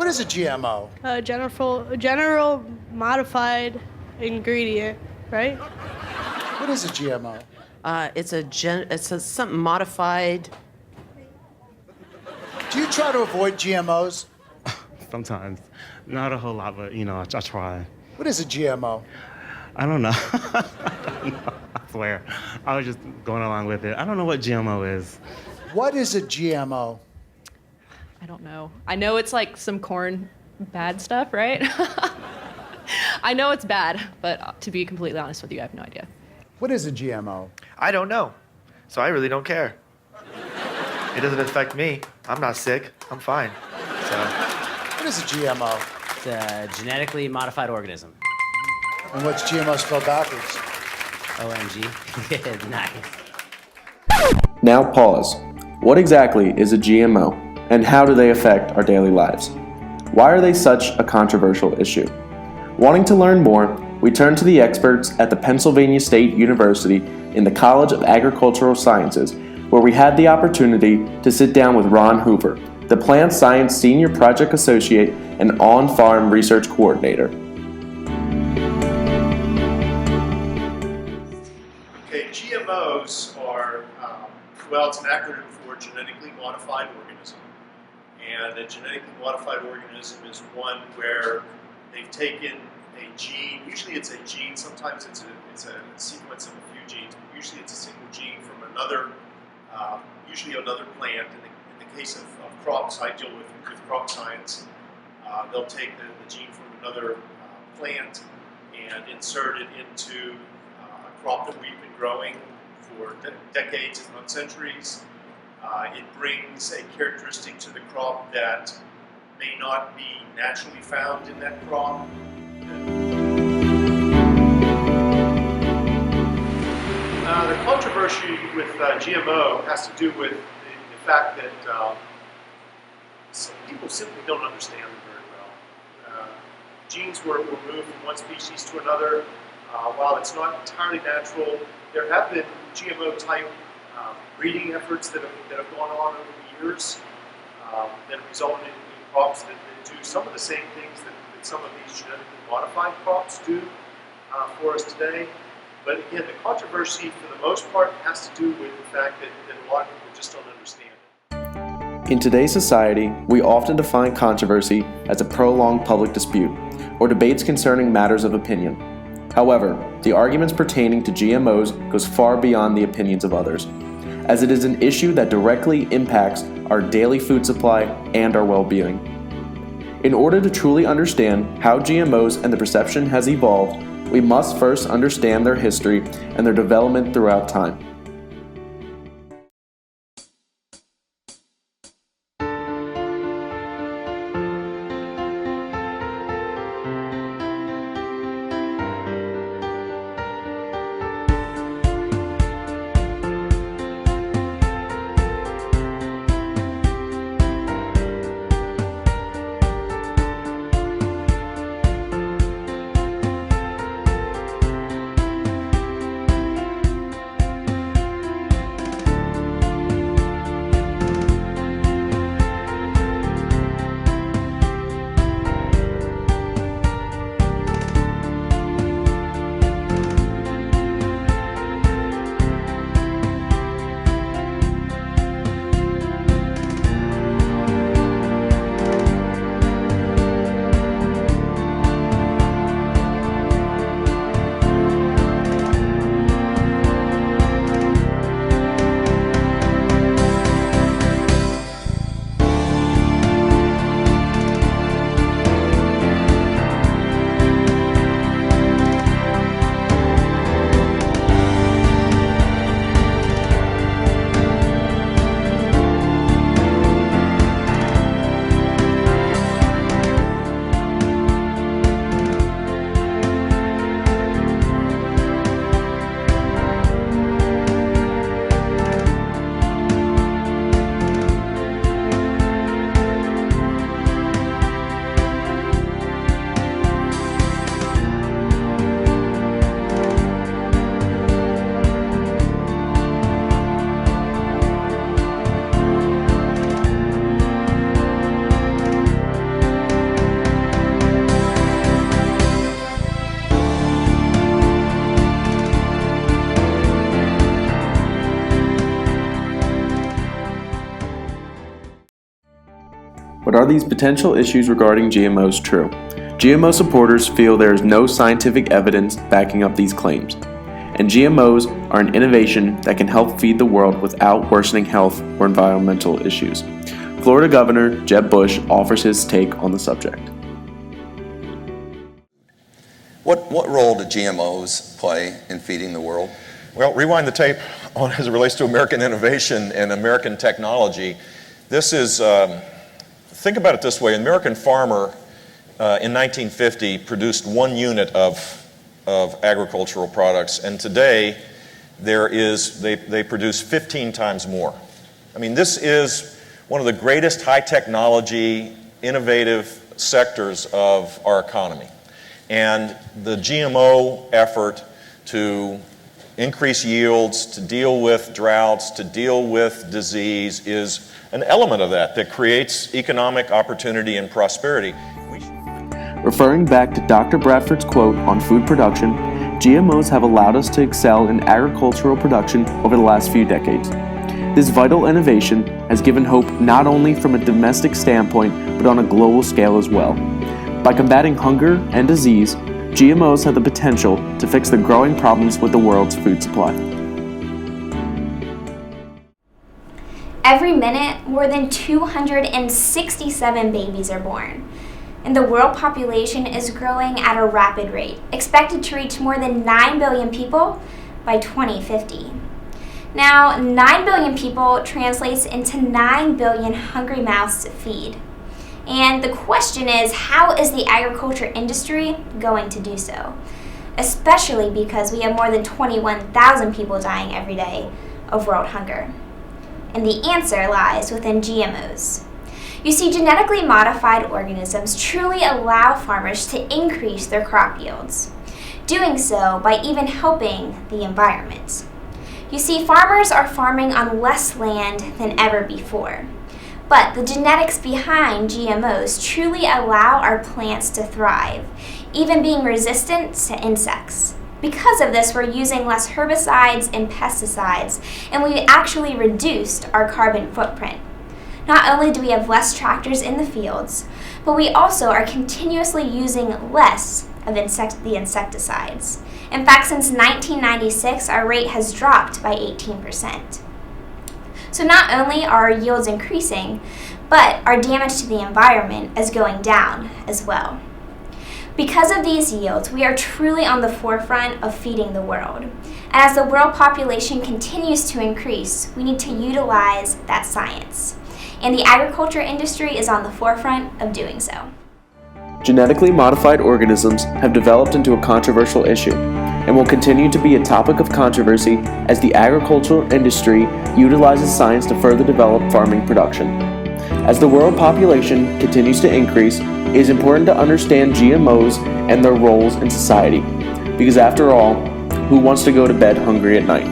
What is a GMO? General modified ingredient, right? What is a GMO? It's a something modified. Do you try to avoid GMOs? Sometimes. Not a whole lot, but, I try. What is a GMO? I don't know. I swear. I was just going along with it. I don't know what GMO is. What is a GMO? I don't know. I know it's like some corn bad stuff, right? I know it's bad, but to be completely honest with you, I have no idea. What is a GMO? I don't know, so I really don't care. It doesn't affect me. I'm not sick. I'm fine. So. What is a GMO? It's a genetically modified organism. And what's GMO spelled backwards? OMG. Nice. Now pause. What exactly is a GMO, and how do they affect our daily lives? Why are they such a controversial issue? Wanting to learn more, we turn to the experts at the Pennsylvania State University in the College of Agricultural Sciences, where we had the opportunity to sit down with Ron Hoover, the Plant Science Senior Project Associate and On-Farm Research Coordinator. Okay, GMOs are, it's an acronym for genetically modified organism. And a genetically modified organism is one where they've taken a gene, usually it's a gene, sometimes it's a sequence of a few genes, but usually it's a single gene from another, usually another plant. In the case of crops I deal with crop science, they'll take the gene from another plant and insert it into a crop that we've been growing for decades, if not centuries. It brings a characteristic to the crop that may not be naturally found in that crop. The controversy with GMO has to do with the fact that some people simply don't understand them very well. Genes were moved from one species to another. While it's not entirely natural, there have been GMO-type breeding efforts that have gone on over the years that have resulted in crops that do some of the same things that some of these genetically modified crops do for us today. But again, the controversy for the most part has to do with the fact that a lot of people just don't understand it. In today's society, we often define controversy as a prolonged public dispute or debates concerning matters of opinion. However, the arguments pertaining to GMOs goes far beyond the opinions of others, as it is an issue that directly impacts our daily food supply and our well-being. In order to truly understand how GMOs and the perception has evolved, we must first understand their history and their development throughout time. But are these potential issues regarding GMOs true? GMO supporters feel there is no scientific evidence backing up these claims, and GMOs are an innovation that can help feed the world without worsening health or environmental issues. Florida Governor Jeb Bush offers his take on the subject. What role do GMOs play in feeding the world? Well, rewind the tape on as it relates to American innovation and American technology. This is, think about it this way, an American farmer in 1950 produced 1 unit of agricultural products, and today they produce 15 times more. I mean, this is one of the greatest high technology, innovative sectors of our economy. And the GMO effort to increase yields, to deal with droughts, to deal with disease is an element of that creates economic opportunity and prosperity. Referring back to Dr. Bradford's quote on food production, GMOs have allowed us to excel in agricultural production over the last few decades. This vital innovation has given hope not only from a domestic standpoint, but on a global scale as well. By combating hunger and disease, GMOs have the potential to fix the growing problems with the world's food supply. Every minute, more than 267 babies are born, and the world population is growing at a rapid rate, expected to reach more than 9 billion people by 2050. Now, 9 billion people translates into 9 billion hungry mouths to feed. And the question is, how is the agriculture industry going to do so? Especially because we have more than 21,000 people dying every day of world hunger. And the answer lies within GMOs. You see, genetically modified organisms truly allow farmers to increase their crop yields, doing so by even helping the environment. You see, farmers are farming on less land than ever before. But the genetics behind GMOs truly allow our plants to thrive, even being resistant to insects. Because of this, we're using less herbicides and pesticides, and we actually reduced our carbon footprint. Not only do we have less tractors in the fields, but we also are continuously using less of the insecticides. In fact, since 1996, our rate has dropped by 18%. So not only are our yields increasing, but our damage to the environment is going down as well. Because of these yields, we are truly on the forefront of feeding the world. And as the world population continues to increase, we need to utilize that science. And the agriculture industry is on the forefront of doing so. Genetically modified organisms have developed into a controversial issue and will continue to be a topic of controversy as the agricultural industry utilizes science to further develop farming production. As the world population continues to increase, it is important to understand GMOs and their roles in society, because after all, who wants to go to bed hungry at night?